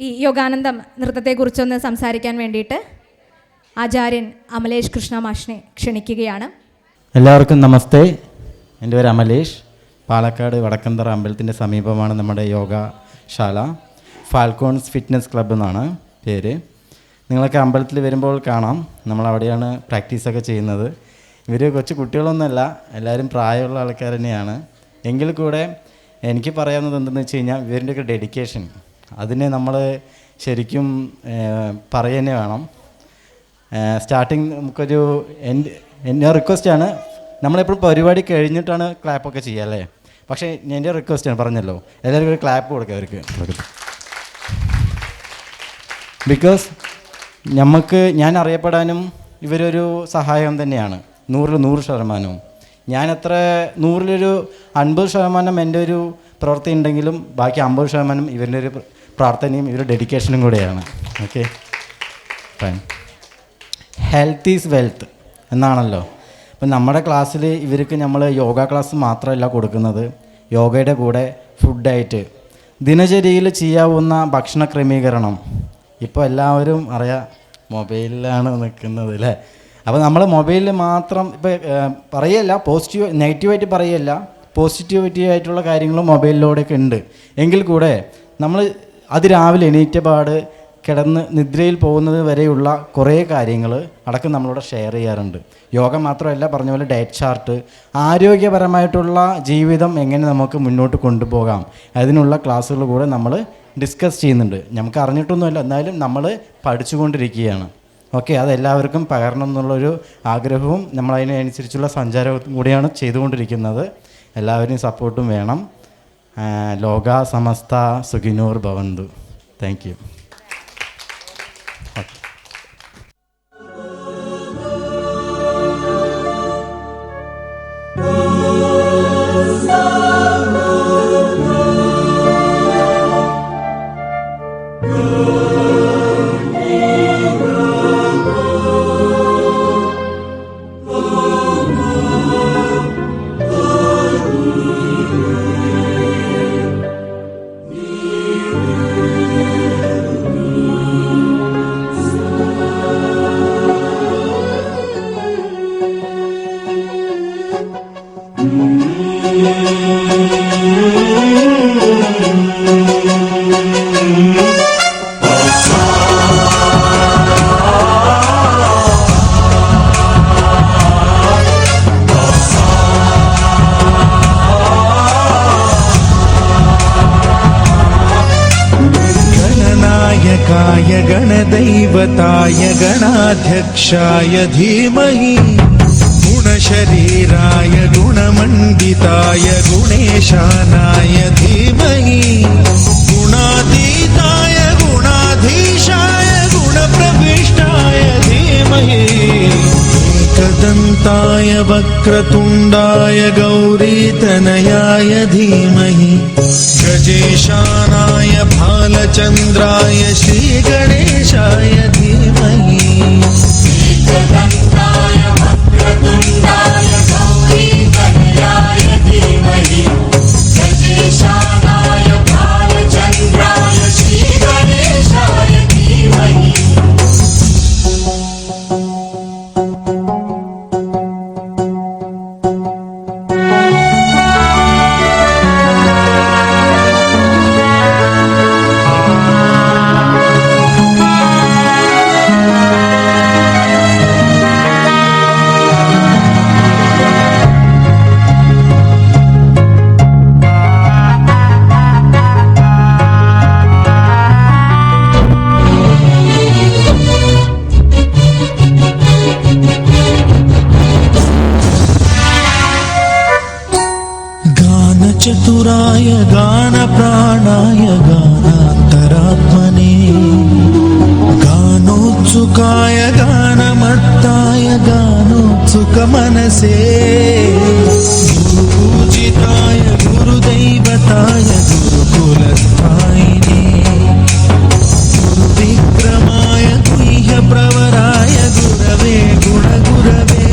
ഈ യോഗാനന്ദം നൃത്തത്തെക്കുറിച്ചൊന്ന് സംസാരിക്കാൻ വേണ്ടിയിട്ട് ആചാര്യൻ അമലേഷ് കൃഷ്ണ മാഷിനെ ക്ഷണിക്കുകയാണ്. എല്ലാവർക്കും നമസ്തേ. എൻ്റെ പേര് അമലേഷ്. പാലക്കാട് വടക്കന്തറ അമ്പലത്തിൻ്റെ സമീപമാണ് നമ്മുടെ യോഗാശാല. ഫാൽക്കോൺസ് ഫിറ്റ്നസ് ക്ലബ്ബ് എന്നാണ് പേര്. നിങ്ങളൊക്കെ അമ്പലത്തിൽ വരുമ്പോൾ കാണാം, നമ്മളവിടെയാണ് പ്രാക്ടീസൊക്കെ ചെയ്യുന്നത്. ഇവർ കൊച്ചു കുട്ടികളൊന്നുമല്ല, എല്ലാവരും പ്രായമുള്ള ആൾക്കാർ തന്നെയാണ്. എങ്കിൽ കൂടെ എനിക്ക് പറയാവുന്നത് എന്തെന്ന് വെച്ച് കഴിഞ്ഞാൽ ഇവരുടെയൊക്കെ ഡെഡിക്കേഷൻ, അതിനെ നമ്മൾ ശരിക്കും പറയുക തന്നെ വേണം. സ്റ്റാർട്ടിങ് നമുക്കൊരു എൻ്റെ റിക്വസ്റ്റാണ്, നമ്മളെപ്പോഴും പരിപാടി കഴിഞ്ഞിട്ടാണ് ക്ലാപ്പൊക്കെ ചെയ്യുക അല്ലേ, പക്ഷേ എൻ്റെ റിക്വസ്റ്റാണ്, പറഞ്ഞല്ലോ, എല്ലാവർക്കും ഒരു ക്ലാപ്പ് കൊടുക്കുക അവർക്ക്. ബിക്കോസ് ഞാൻ അറിയപ്പെടാനും ഇവരൊരു സഹായം തന്നെയാണ്, 100% ഞാൻ എത്ര 100-ലൊരു 50% എൻ്റെ ഒരു പ്രവൃത്തി ഉണ്ടെങ്കിലും ബാക്കി 50% ഇവരുടെ ഒരു പ്രാർത്ഥനയും ഇവരുടെ ഡെഡിക്കേഷനും കൂടെയാണ്. Okay, fine. Health is wealth എന്നാണല്ലോ. അപ്പം നമ്മുടെ ക്ലാസ്സിൽ ഇവർക്ക് നമ്മൾ യോഗ ക്ലാസ് മാത്രമല്ല കൊടുക്കുന്നത്, യോഗയുടെ കൂടെ ഫുഡായിട്ട് ദിനചര്യയിൽ ചെയ്യാവുന്ന ഭക്ഷണ ക്രമീകരണം. ഇപ്പോൾ എല്ലാവരും അറിയാം, മൊബൈലിലാണ് നിൽക്കുന്നത് അല്ലേ. അപ്പോൾ നമ്മൾ മൊബൈലിൽ മാത്രം ഇപ്പോൾ പറയല്ല, നെഗറ്റീവായിട്ട് പറയല്ല, പോസിറ്റീവായിട്ടുള്ള കാര്യങ്ങളും മൊബൈലിലൂടെയൊക്കെ ഉണ്ട്. എങ്കിൽ കൂടെ നമ്മൾ രാവിലെ എണീറ്റ പാട് കിടന്ന് നിദ്രയിൽ പോകുന്നത് വരെയുള്ള കുറേ കാര്യങ്ങൾ അടക്കം നമ്മളോട് ഷെയർ ചെയ്യാറുണ്ട്. യോഗ മാത്രമല്ല, പറഞ്ഞ പോലെ ഡയറ്റ് ചാർട്ട്, ആരോഗ്യപരമായിട്ടുള്ള ജീവിതം എങ്ങനെ നമുക്ക് മുന്നോട്ട് കൊണ്ടുപോകാം, അതിനുള്ള ക്ലാസ്സുകൾ കൂടെ നമ്മൾ ഡിസ്കസ് ചെയ്യുന്നുണ്ട്. നമുക്ക് അറിഞ്ഞിട്ടൊന്നുമല്ല, എന്നാലും നമ്മൾ പഠിച്ചുകൊണ്ടിരിക്കുകയാണ്. ഓക്കെ, അതെല്ലാവർക്കും പകരണം എന്നുള്ളൊരു ആഗ്രഹവും നമ്മളതിനനുസരിച്ചുള്ള സഞ്ചാരവും കൂടിയാണ് ചെയ്തുകൊണ്ടിരിക്കുന്നത്. എല്ലാവരും സപ്പോർട്ടും വേണം. ലോക സമസ്ത സുഖിനോർ ഭവന്തു. Thank you. गणनायकाय गणदैवताय गणाध्यक्षाय धीमहि गुणशरीराय गुणमण्डिताय गुणेशानाय धीमहि गुणातीताय गुणाधीशाय गुणप्रविष्टाय धीमहि एकदन्ताय वक्रतुण्डाय गौरीतनयाय धीमहि गजेशानाय भालचन्द्राय श्रीगणेशाय धीमहि एकदन्ताय वक्रतुण्डाय गौरीतनयाय धीमहि गजेशानाय भालचन्द्राय श्रीगणेशाय धीमहि. चतुराय गानप्राणाय गानान्तरात्मने गानोत्सुकाय गानमत्ताय गानोत्सुकमनसे गुरुपूजिताय गुरुदैवताय गुरुकुलस्थायिने गुरुविक्रमाय गुह्यप्रवराय गुरवे गुणगुरवे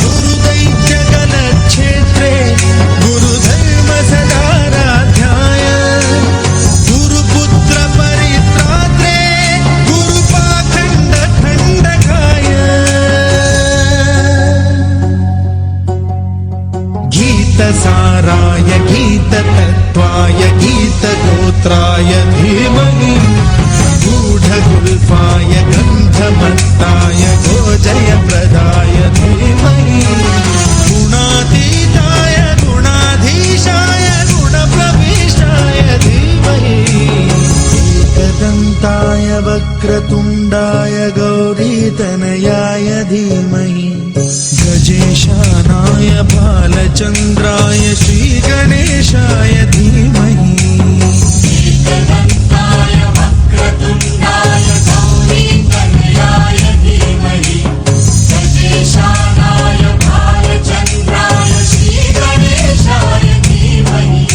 गुरुदैत्यगणक्षेत्रे गुरुधर्मसदाराध्याय गुरुपुत्र गीतसाराय गीततत्त्वाय गीतगोत्राय धीमहि गूढगुल्फाय गन्धमत्ताय गोजयप्रदाय धीमहि गुणातीताय गुणाधीशाय गुणप्रविष्टाय धीमहि एकदन्ताय वक्रतुण्डाय गौरीतनयाय धीमहि गजेशानाय बालचन्द्राय श्रीगणेशाय धीमहि एकदन्ताय वक्रतुण्डाय गौरीतनयाय धीमहि गजेशानाय बालचन्द्राय श्रीगणेशाय धीमहि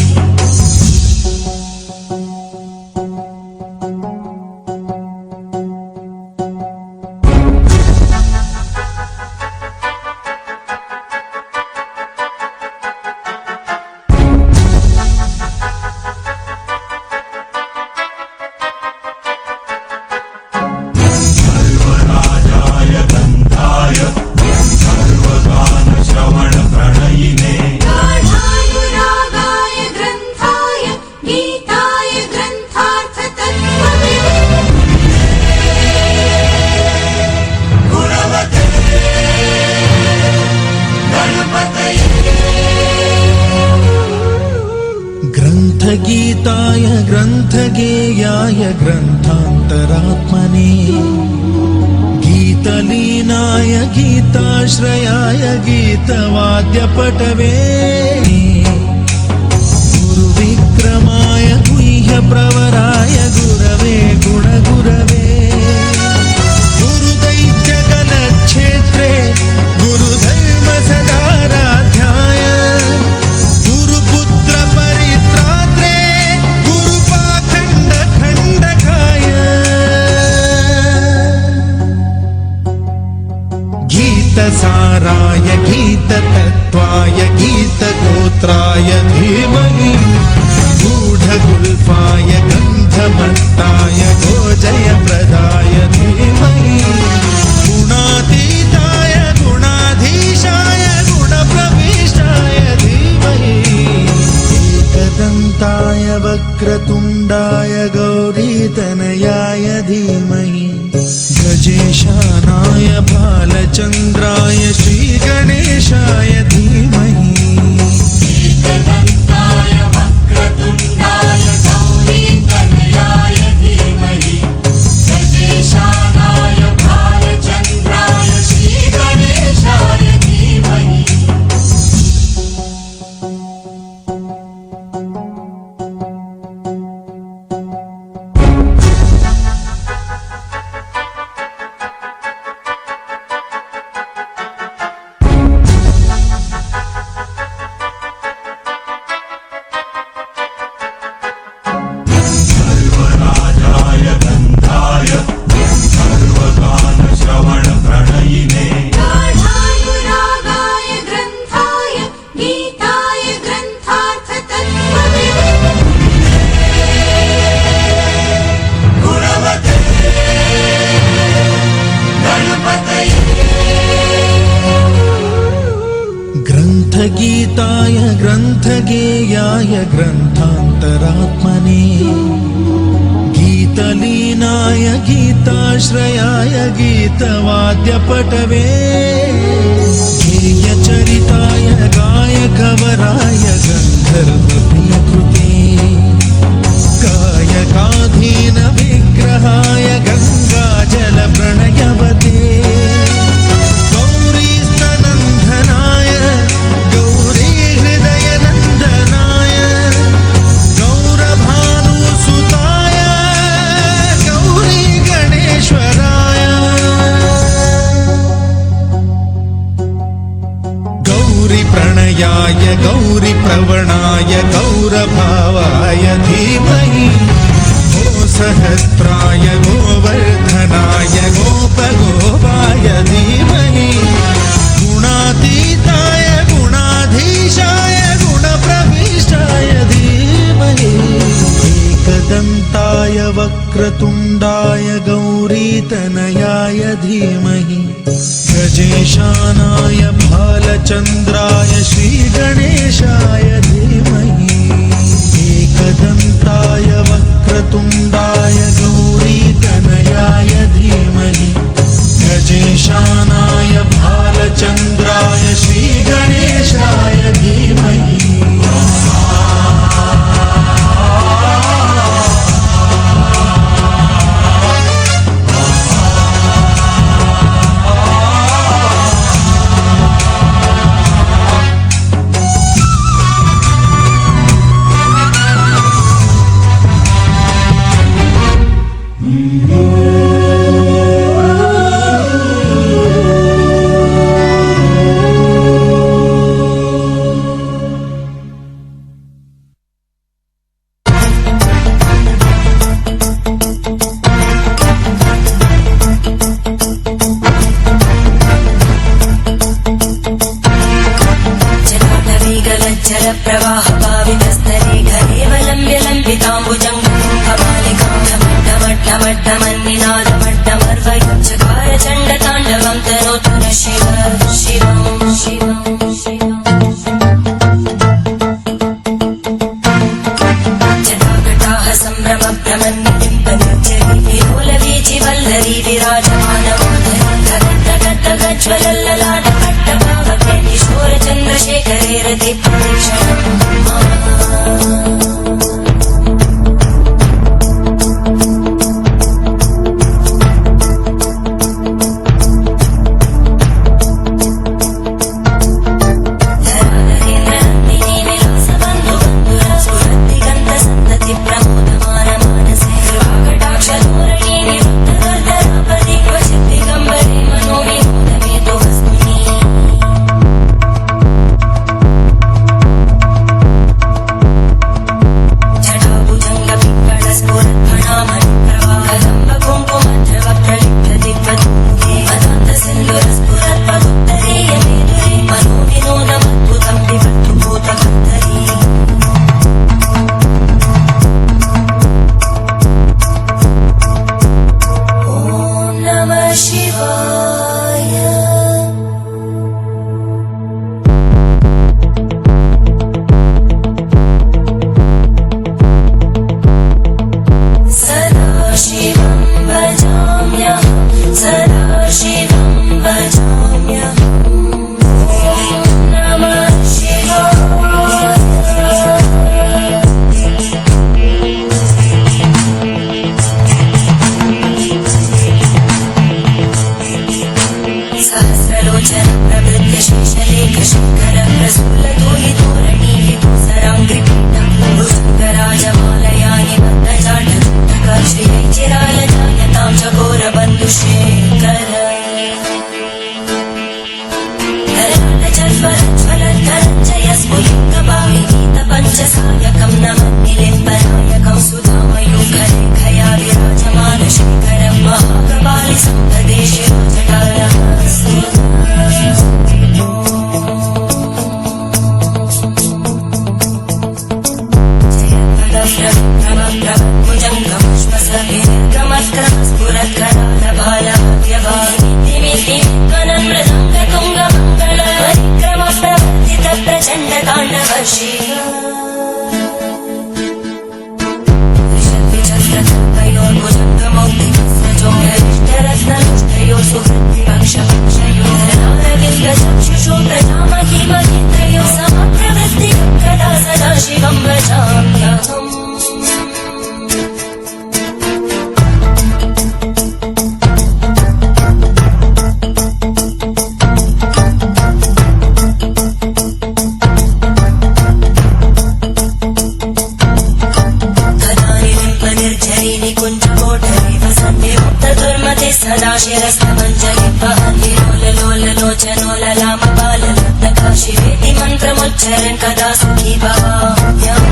गाढानुरागाय ग्रन्थाय गीताय ग्रन्थार्थतत्त्वविदे गुणवते गणपतये ग्रन्थगीताय ग्रन्थगेयाय ग्रन्थान्तरात्मने गीतलीनाय गीताश्रयाय गीतवाद्यपटवे गुरुविक्रमाय गुह्यप्रवराय गुरवे गुणगुरवे गुरुदैत्यगणक्षेत्रे गुरुधर्मसदाराध्याय गुरुपुत्रपरित्रात्रे गुरुपाखण्डखण्डकाय गीतसाराय गीततत्त्वाय गीतगोत्राय धीमहि गूढगुल्फाय गन्धमत्ताय गोजयप्रदाय धीमहि गुणातीताय गुणाधीशाय गुणप्रविष्टाय धीमहि एकदन्ताय वक्रतुण्डाय गौरीतनयाय धीमहि गजेशानाय बालचन्द्राय श्रीगणेशाय धीमहि एकदन्ताय वक्रतुण्डाय गौरीतनयाय धीमहि गजेशानाय बालचन्द्राय श्रीगणेशाय धीमहि गाढानुरागाय ग्रन्थाय गीताय ग्रन्थार्थतत्त्वविदे गुणवते गणपतये ग्रन्थगीताय ग्रन्थगेयाय ग्रन्थान्तरात्मने गीतलीनाय गीताश्रयाय गीतवाद्यपटवे गेयचरिताय गायकवराय गन्धर्वप्रियकृते गायकाधीन विग्रहाय गङ्गाजलप्रणयवते गौरीस्तनन्दनाय गौरीहृदयनन्दनाय गौरभानुसुताय गौरीगणेश्वराय गौरीप्रणयाय गौरीप्रवणाय गौरभावाय धीमहि गोसहस्राय गोवर्धनाय गोपगोपाय धीमहि गुणातीताय गुणाधीशाय गुणप्रविष्टाय धीमहि एकदन्ताय वक्रतुण्डाय गौरीतनयाय धीमहि गजेशानाय बालचन्द्राय श्रीगणेशाय जल प्रवाह पावितस्तरे केवलम्ब्य लम्बिताम्बुजं कपालिकामट्टमट्टमट्टमन्निनादमट्टमर्वयुच्चकार चण्डताण्डवं तनोतु न शिव शिवं शिवं शिवम् जटाकटाः सम्भ्रमभ्रमन्निलिम्पनिर्जरी वल्लरी विराजमानमोदगज्ज्वलल्ललाटपट्टभावके किशोरचन्द्रशेखरे रति मंत्रमुच्चरन् कदा सुखी भवाम्यहम्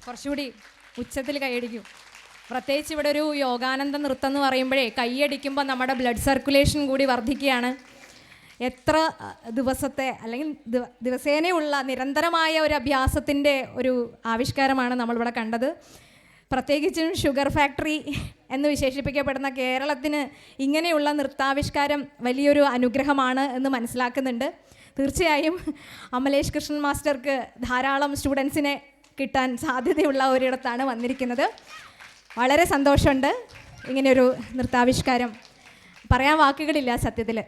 കുറച്ചുകൂടി ഉച്ചത്തിൽ കൈയടിക്കും. പ്രത്യേകിച്ച് ഇവിടെ ഒരു യോഗാനന്ദ നൃത്തം എന്ന് പറയുമ്പോഴേ കൈയടിക്കുമ്പോൾ നമ്മുടെ ബ്ലഡ് സർക്കുലേഷൻ കൂടി വർദ്ധിക്കുകയാണ്. എത്ര ദിവസത്തെ അല്ലെങ്കിൽ ദിവസേനയുള്ള നിരന്തരമായ ഒരു അഭ്യാസത്തിൻ്റെ ഒരു ആവിഷ്കാരമാണ് നമ്മളിവിടെ കണ്ടത്. പ്രത്യേകിച്ചും ഷുഗർ ഫാക്ടറി എന്ന് വിശേഷിപ്പിക്കപ്പെടുന്ന കേരളത്തിന് ഇങ്ങനെയുള്ള നൃത്താവിഷ്കാരം വലിയൊരു അനുഗ്രഹമാണ് എന്ന് മനസ്സിലാക്കുന്നുണ്ട്. തീർച്ചയായും അമലേഷ് കൃഷ്ണൻ മാസ്റ്റർക്ക് ധാരാളം സ്റ്റുഡൻസിനെ കിട്ടാൻ സാധ്യതയുള്ള ഒരിടത്താണ് വന്നിരിക്കുന്നത്. വളരെ സന്തോഷമുണ്ട് ഇങ്ങനെയൊരു നൃത്താവിഷ്കാരം. പറയാൻ വാക്കുകളില്ല സത്യത്തിൽ.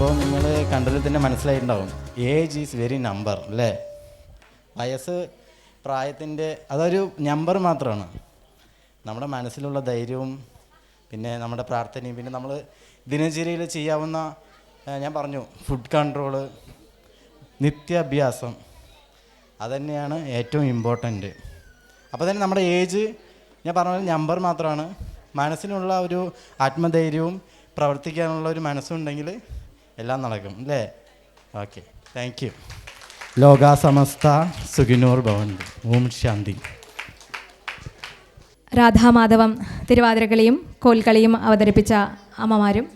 ഇപ്പോൾ നിങ്ങൾ കണ്ടതിൽ തന്നെ മനസ്സിലായിട്ടുണ്ടാവും, ഏജ് ഈസ് വെരി നമ്പർ അല്ലേ. വയസ്സ് പ്രായത്തിൻ്റെ അതൊരു നമ്പർ മാത്രമാണ്. നമ്മുടെ മനസ്സിലുള്ള ധൈര്യവും പിന്നെ നമ്മുടെ പ്രാർത്ഥനയും പിന്നെ നമ്മൾ ദിനചര്യയിൽ ചെയ്യാവുന്ന ഞാൻ പറഞ്ഞു ഫുഡ് കൺട്രോള്, നിത്യാഭ്യാസം, അതുതന്നെയാണ് ഏറ്റവും ഇമ്പോർട്ടൻ്റ്. അപ്പോൾ തന്നെ നമ്മുടെ ഏജ് ഞാൻ പറഞ്ഞ നമ്പർ മാത്രമാണ്. മനസ്സിനുള്ള ഒരു ആത്മധൈര്യവും പ്രവർത്തിക്കാനുള്ള ഒരു മനസ്സുണ്ടെങ്കിൽ എല്ലാം നടക്കും അല്ലേ. Okay, thank you. ലോകാ സമസ്ത സുഖിനോർ ഭവന്തു. ഓം ശാന്തി. രാധാമാധവം തിരുവാതിരക്കളിയും കോൽക്കളിയും അവതരിപ്പിച്ച അമ്മമാരും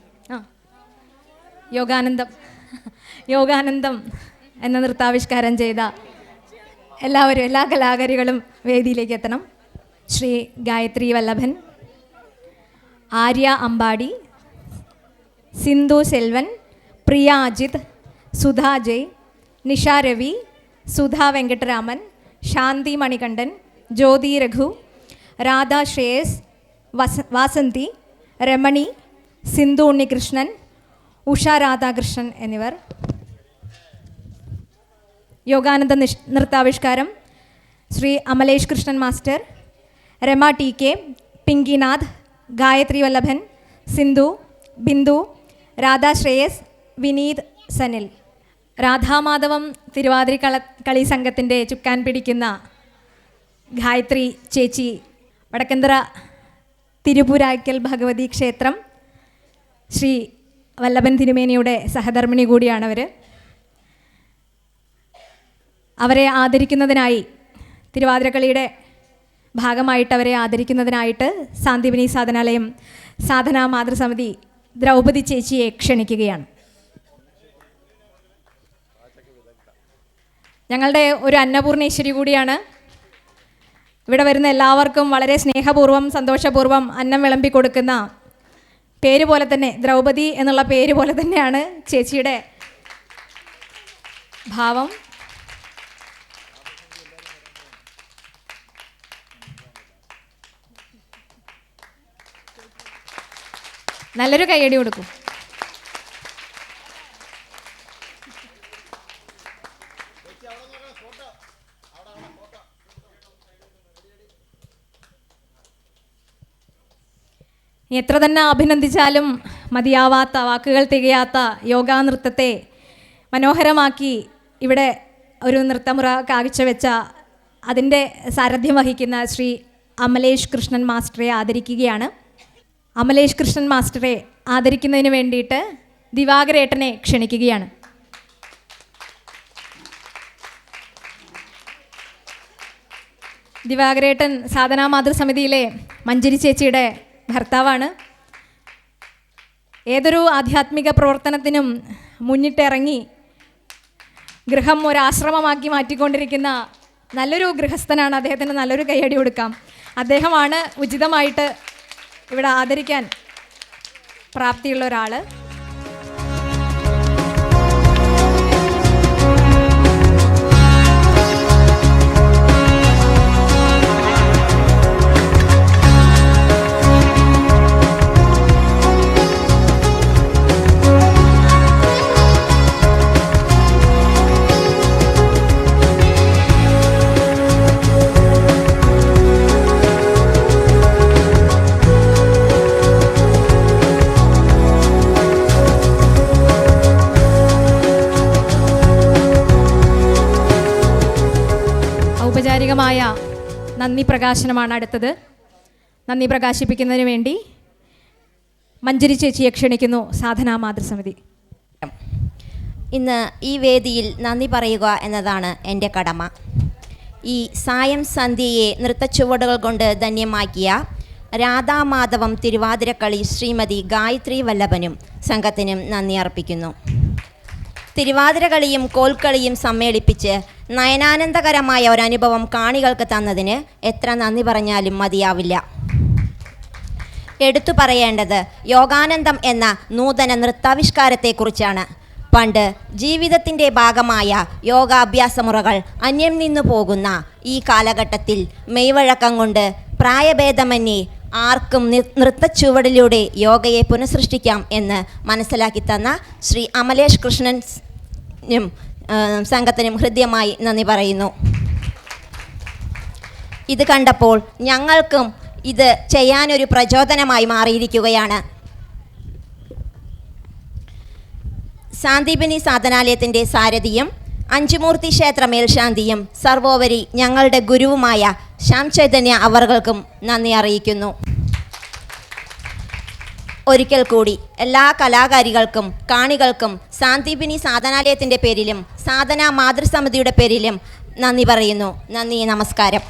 യോഗാനന്ദം എന്ന നൃത്താവിഷ്കാരം ചെയ്ത എല്ലാവരും, എല്ലാ കലാകാരികളും വേദിയിലേക്ക് എത്തണം. ശ്രീ ഗായത്രി വല്ലഭൻ, ആര്യ അമ്പാടി, സിന്ധു സെൽവൻ, പ്രിയ അജിത്, സുധാ ജയ്, നിഷ രവി, സുധാ വെങ്കട്ടരാമൻ, ശാന്തി മണികണ്ഠൻ, ജ്യോതി രഘു, രാധ ശ്രേയസ്, വാസന്തി, രമണി, സിന്ധു ഉണ്ണികൃഷ്ണൻ, ഉഷ രാധാകൃഷ്ണൻ എന്നിവർ. യോഗാനന്ദ നൃത്താവിഷ്കാരം Shri Amalesh Krishnan master, Rama T K, Pinkinath, Gayathri Vallabhan, Sindhu, Bindu, Radha Sreyas, Vineeth, Sanil. Radhamadhavam Thiruvathirakali സംഘത്തിൻ്റെ ചുക്കാൻ പിടിക്കുന്ന ഗായത്രി ചേച്ചി, വടക്കന്തറ തിരുപുരായ്ക്കൽ ഭഗവതി ക്ഷേത്രം ശ്രീ വല്ലഭൻ തിരുമേനിയുടെ സഹധർമ്മിണി കൂടിയാണവർ. അവരെ ആദരിക്കുന്നതിനായി, തിരുവാതിരക്കളിയുടെ ഭാഗമായിട്ട് അവരെ ആദരിക്കുന്നതിനായിട്ട് സാന്ദീപനി സാധനാലയം സാധനാ മാതൃസമിതി ദ്രൗപദി ചേച്ചിയെ ക്ഷണിക്കുകയാണ്. ഞങ്ങളുടെ ഒരു അന്നപൂർണേശ്വരി കൂടിയാണ്. ഇവിടെ വരുന്ന എല്ലാവർക്കും വളരെ സ്നേഹപൂർവ്വം സന്തോഷപൂർവ്വം അന്നം വിളമ്പി കൊടുക്കുന്ന, പേര് പോലെ തന്നെ ദ്രൗപദി എന്നുള്ള പേര് പോലെ തന്നെയാണ് ചേച്ചിയുടെ ഭാവം. നല്ലൊരു കയ്യടി കൊടുക്കും. എത്ര തന്നെ അഭിനന്ദിച്ചാലും മതിയാവാത്ത, വാക്കുകൾ തികയാത്ത യോഗാനൃത്തത്തെ മനോഹരമാക്കി ഇവിടെ ഒരു നൃത്തമുറ കാഴ്ചവെച്ച അതിൻ്റെ സാരഥ്യം വഹിക്കുന്ന ശ്രീ അമലേഷ് കൃഷ്ണൻ മാസ്റ്ററെ ആദരിക്കുകയാണ്. അമലേഷ് കൃഷ്ണൻ മാസ്റ്ററെ ആദരിക്കുന്നതിന് വേണ്ടിയിട്ട് ദിവാകരേട്ടനെ ക്ഷണിക്കുകയാണ്. ദിവാകരേട്ടൻ സാധനാ മാതൃസമിതിയിലെ മഞ്ജരി ചേച്ചിയുടെ ഭർത്താവാണ്. ഏതൊരു ആധ്യാത്മിക പ്രവർത്തനത്തിനും മുന്നിട്ടിറങ്ങി ഗൃഹം ഒരാശ്രമമാക്കി മാറ്റിക്കൊണ്ടിരിക്കുന്ന നല്ലൊരു ഗൃഹസ്ഥനാണ്. അദ്ദേഹത്തിന് നല്ലൊരു കയ്യടി കൊടുക്കാം. അദ്ദേഹമാണ് ഉചിതമായിട്ട് ഇവിടെ ആദരിക്കാൻ പ്രാപ്തിയുള്ള ഒരാൾ. ഔപചാരികമായ നന്ദി പ്രകാശനമാണ് അടുത്തത്. നന്ദി പ്രകാശിപ്പിക്കുന്നതിന് വേണ്ടി മഞ്ജരി ചേച്ചിയെ ക്ഷണിക്കുന്നു സാധനാ മാതൃസമിതി. ഇന്ന് ഈ വേദിയിൽ നന്ദി പറയുക എന്നതാണ് എൻ്റെ കടമ. ഈ സായം സന്ധ്യയെ നൃത്തച്ചുവടുകൾ കൊണ്ട് ധന്യമാക്കിയ രാധാമാധവം തിരുവാതിരക്കളി ശ്രീമതി ഗായത്രി വല്ലഭനും സംഘത്തിനും നന്ദി അർപ്പിക്കുന്നു. തിരുവാതിരകളിയും കോൽക്കളിയും സമ്മേളിപ്പിച്ച് നയനാനന്ദകരമായ ഒരനുഭവം കാണികൾക്ക് തന്നതിന് എത്ര നന്ദി പറഞ്ഞാലും മതിയാവില്ല. എടുത്തു പറയേണ്ടത് യോഗാനന്ദം എന്ന നൂതന നൃത്താവിഷ്കാരത്തെക്കുറിച്ചാണ്. പണ്ട് ജീവിതത്തിൻ്റെ ഭാഗമായ യോഗാഭ്യാസമുറകൾ അന്യം നിന്നു പോകുന്ന ഈ കാലഘട്ടത്തിൽ മെയ്വഴക്കം കൊണ്ട് പ്രായഭേദമന്യേ ആർക്കും നൃത്തച്ചുവടിലൂടെ യോഗയെ പുനഃസൃഷ്ടിക്കാം എന്ന് മനസ്സിലാക്കി തന്ന ശ്രീ അമലേഷ് കൃഷ്ണനും സംഘത്തിനും ഹൃദ്യമായി നന്ദി പറയുന്നു. ഇത് കണ്ടപ്പോൾ ഞങ്ങൾക്കും ഇത് ചെയ്യാനൊരു പ്രചോദനമായി മാറിയിരിക്കുകയാണ്. സാന്ദീപിനി സാധനാലയത്തിൻ്റെ സാരഥിയും അഞ്ചുമൂർത്തി ക്ഷേത്ര മേൽശാന്തിയും സർവോപരി ഞങ്ങളുടെ ഗുരുവുമായ ശ്യാം ചൈതന്യ അവർകൾക്കും നന്ദി അറിയിക്കുന്നു. ഒരിക്കൽ കൂടി എല്ലാ കലാകാരികൾക്കും കാണികൾക്കും സാന്ദീപിനി സാധനാലയത്തിൻ്റെ പേരിലും സാധന മാതൃസമിതിയുടെ പേരിലും നന്ദി പറയുന്നു. നന്ദി, നമസ്കാരം.